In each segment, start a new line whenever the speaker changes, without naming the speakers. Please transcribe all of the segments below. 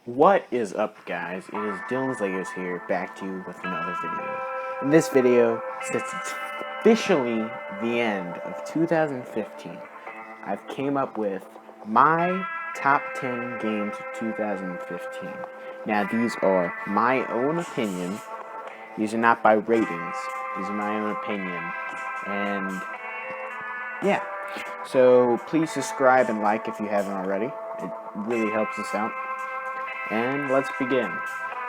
What is up, guys? It is Dylanslegos here, back to you with another video. In this video, since it's officially the end of 2015, I've came up with my top 10 games of 2015. Now, these are my own opinion. These are not by ratings. These are my own opinion. And, yeah. So, please subscribe and like if you haven't already. It really helps us out. And let's begin.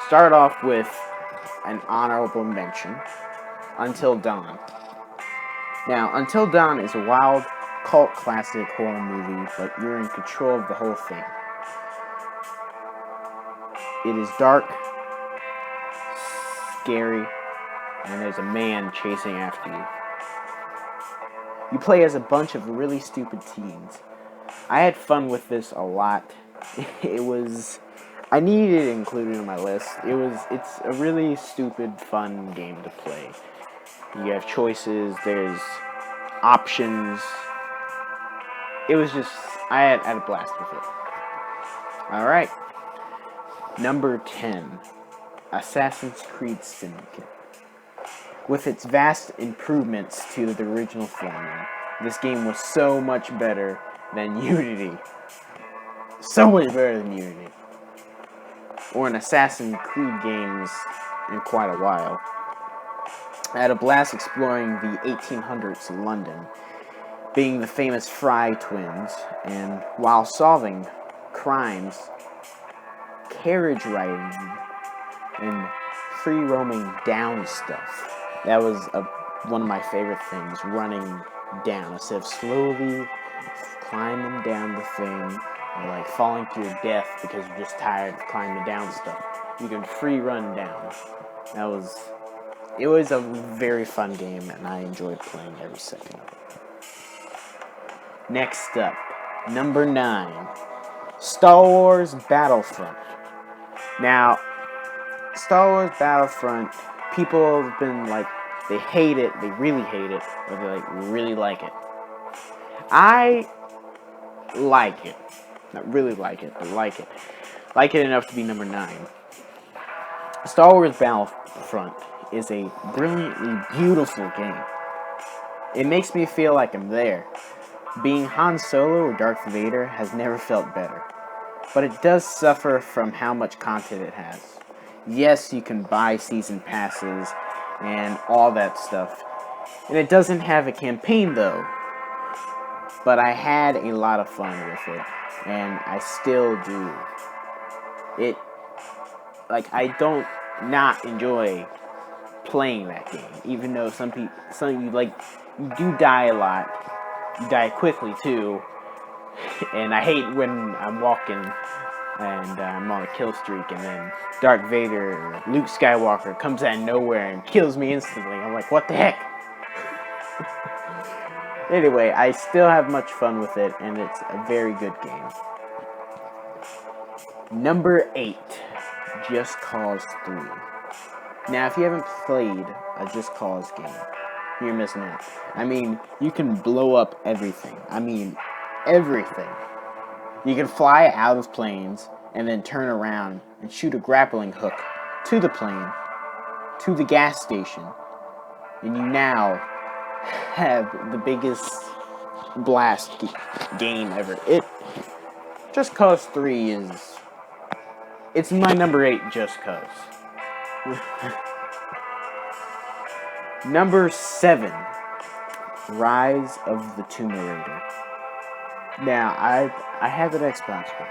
Start off with an honorable mention, Until Dawn. Now, Until Dawn is a wild, cult classic horror movie, but you're in control of the whole thing. It is dark, scary, and there's a man chasing after you. You play as a bunch of really stupid teens. I had fun with this a lot. I needed it included in my list. It's a really stupid, fun game to play. You have choices, there's options. I had a blast with it. Alright. Number 10. Assassin's Creed Syndicate. With its vast improvements to the original formula, this game was so much better than Unity. So much better than Unity. Or an Assassin's Creed games in quite a while. I had a blast exploring the 1800s in London, being the famous Fry twins, and while solving crimes, carriage riding, and free roaming down stuff. That was one of my favorite things, running down instead of slowly climbing down the thing. Or like falling to your death because you're just tired of climbing down stuff. You can free run down. It was a very fun game, and I enjoyed playing every second of it. Next up, number 9, Star Wars Battlefront. Now, Star Wars Battlefront, people have been like, they hate it, they really hate it, or they like really like it. I like it. Not really like it, but like it. Like it enough to be number 9. Star Wars Battlefront is a brilliantly beautiful game. It makes me feel like I'm there. Being Han Solo or Darth Vader has never felt better. But it does suffer from how much content it has. Yes, you can buy season passes and all that stuff. And it doesn't have a campaign though. But I had a lot of fun with it. And I still do. I don't not enjoy playing that game, even though some you do die a lot. You die quickly too, and I hate when I'm walking and I'm on a kill streak, and then Darth Vader or Luke Skywalker comes out of nowhere and kills me instantly. I'm like, what the heck? Anyway, I still have much fun with it, and it's a very good game. Number 8, Just Cause 3. Now, if you haven't played a Just Cause game, you're missing out. I mean, you can blow up everything. I mean, everything. You can fly out of planes and then turn around and shoot a grappling hook to the plane, to the gas station, and you now have the biggest blast game ever. Just Cause 3 it's my number 8 Just Cause. Number 7, Rise of the Tomb Raider. Now, I have an Xbox One.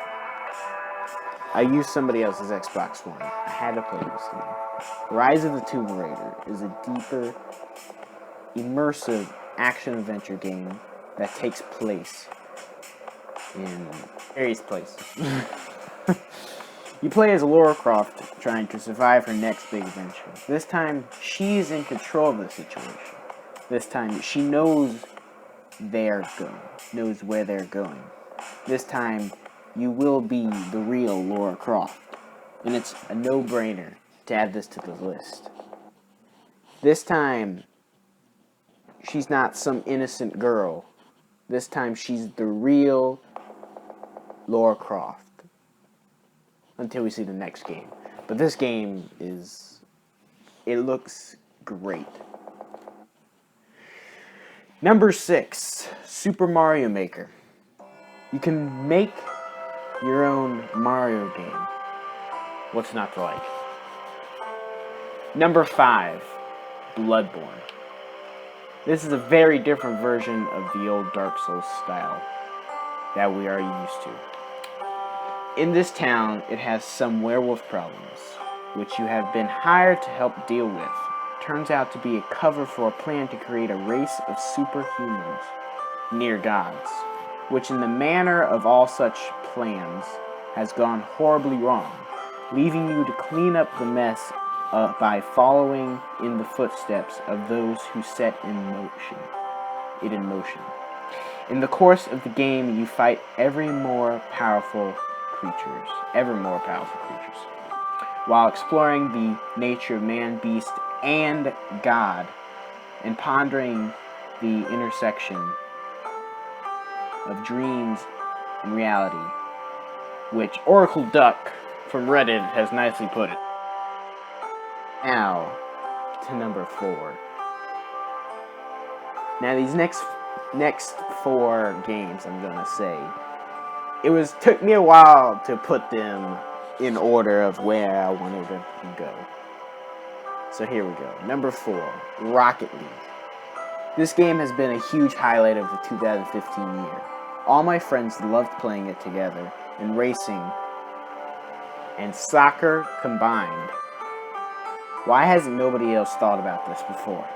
I used somebody else's Xbox One. I had to play this game. Rise of the Tomb Raider is a deeper, immersive action-adventure game that takes place in various places. You play as Lara Croft trying to survive her next big adventure. This time, she's in control of the situation. This time, she knows knows where they're going. This time, you will be the real Lara Croft. And it's a no-brainer to add this to the list. This time, she's not some innocent girl. This time, she's the real Lara Croft. until we see the next game. But this game it looks great. Number 6, Super Mario Maker. You can make your own Mario game. What's not to like? Number 5, Bloodborne. This is a very different version of the old Dark Souls style that we are used to. In this town, it has some werewolf problems, which you have been hired to help deal with. Turns out to be a cover for a plan to create a race of superhumans, near gods, which in the manner of all such plans has gone horribly wrong, leaving you to clean up the mess by following in the footsteps of those who set it in motion. In the course of the game, you fight ever more powerful creatures, while exploring the nature of man, beast, and God, and pondering the intersection of dreams and reality, which Oracle Duck from Reddit has nicely put it. Now, to number 4. Now, these next 4 games I'm gonna say, took me a while to put them in order of where I wanted to go. So here we go. Number 4, Rocket League. This game has been a huge highlight of the 2015 year. All my friends loved playing it together, and racing and soccer combined. Why hasn't nobody else thought about this before?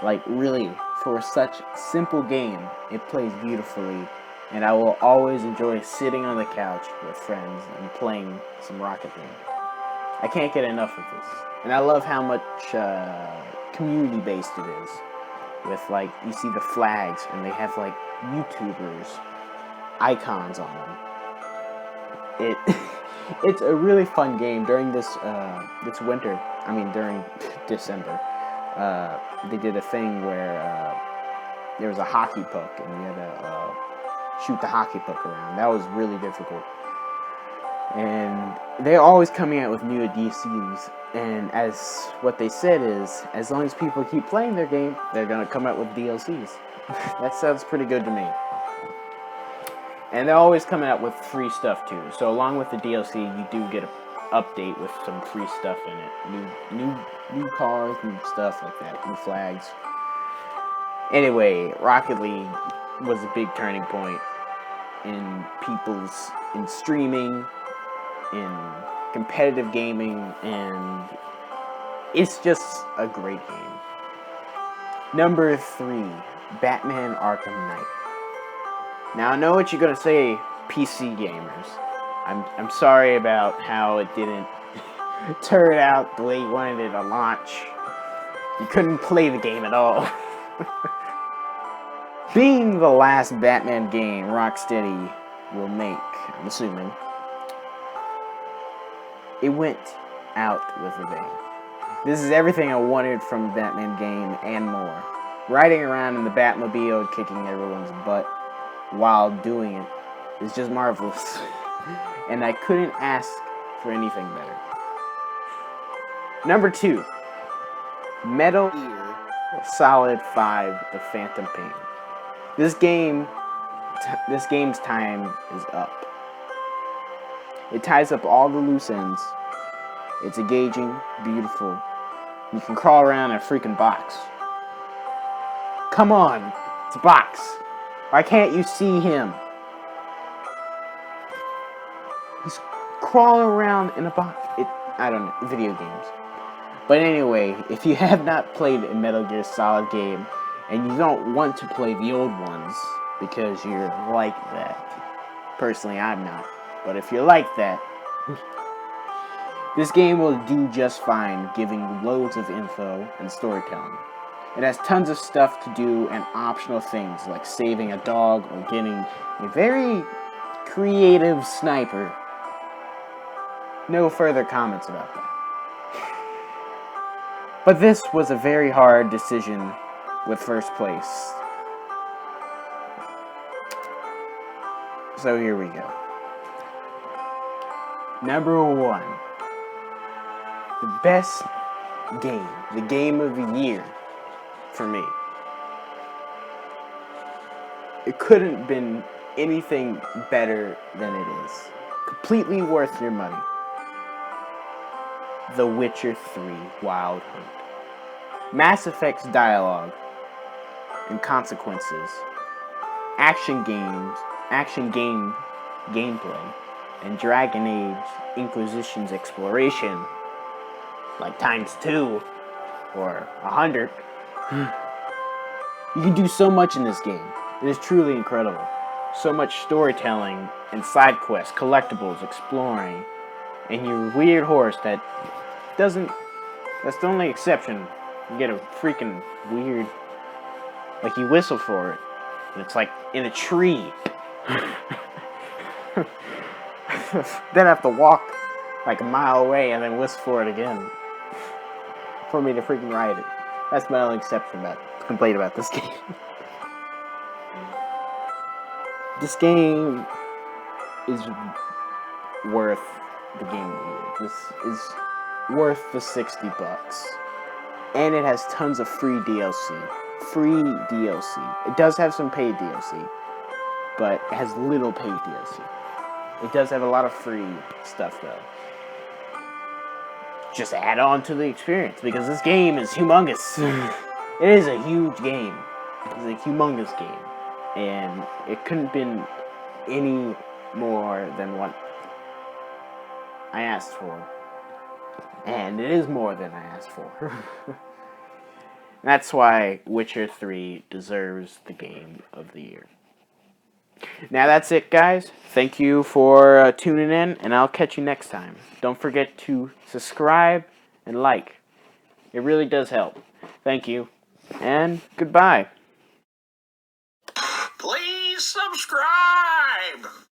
Like, really, for such a simple game, it plays beautifully, and I will always enjoy sitting on the couch with friends and playing some Rocket League. I can't get enough of this. And I love how much community-based it is. With, like, you see the flags, and they have, like, YouTubers icons on them. It's a really fun game. During this winter, during December, they did a thing where there was a hockey puck, and you had to shoot the hockey puck around. That was really difficult. And they're always coming out with new DLCs, and as what they said is, as long as people keep playing their game, they're going to come out with DLCs. That sounds pretty good to me. And they're always coming out with free stuff too. So along with the DLC, you do get an update with some free stuff in it. New cars, new stuff like that, new flags. Anyway, Rocket League was a big turning point in streaming, in competitive gaming, and it's just a great game. Number 3, Batman Arkham Knight. Now, I know what you're gonna say, PC gamers. I'm sorry about how it didn't turn out the way you wanted it to launch. You couldn't play the game at all. Being the last Batman game Rocksteady will make, I'm assuming, it went out with a bang. This is everything I wanted from a Batman game and more. Riding around in the Batmobile, kicking everyone's butt while doing it is just marvelous. And I couldn't ask for anything better. Number 2, Metal Gear Solid 5: The Phantom Pain. This game's time is up. It ties up all the loose ends. It's engaging, beautiful. You can crawl around in a freaking box. Come on, it's a box. Why can't you see him? He's crawling around in a box. I don't know, video games. But anyway, if you have not played a Metal Gear Solid game, and you don't want to play the old ones, because you're like that. Personally, I'm not. But if you're like that, this game will do just fine, giving loads of info and storytelling. It has tons of stuff to do and optional things, like saving a dog or getting a very creative sniper. No further comments about that. But this was a very hard decision with first place. So here we go. Number 1. The best game. The game of the year. For me. It couldn't have been anything better than it is. Completely worth your money. The Witcher 3 Wild Hunt. Mass Effect's dialogue and consequences, action game gameplay, and Dragon Age Inquisition's exploration, like ×2 or 100. You can do so much in this game. It is truly incredible. So much storytelling and side quests, collectibles, exploring, and your weird horse that's the only exception. You get a freaking weird, like you whistle for it, and it's like in a tree. Then I have to walk like a mile away and then whistle for it again for me to freaking ride it. That's my only complaint about this game. This game is worth the game of the year. This is worth the $60. And it has tons of free DLC. Free DLC. It does have some paid DLC, but it has little paid DLC. It does have a lot of free stuff, though. Just add on to the experience, because this game is humongous. It is a huge game. It's a humongous game. And it couldn't have been any more than what I asked for. And it is more than I asked for. That's why Witcher 3 deserves the game of the year. Now that's it, guys. Thank you for tuning in, and I'll catch you next time. Don't forget to subscribe and like. It really does help. Thank you, and goodbye.
Please subscribe!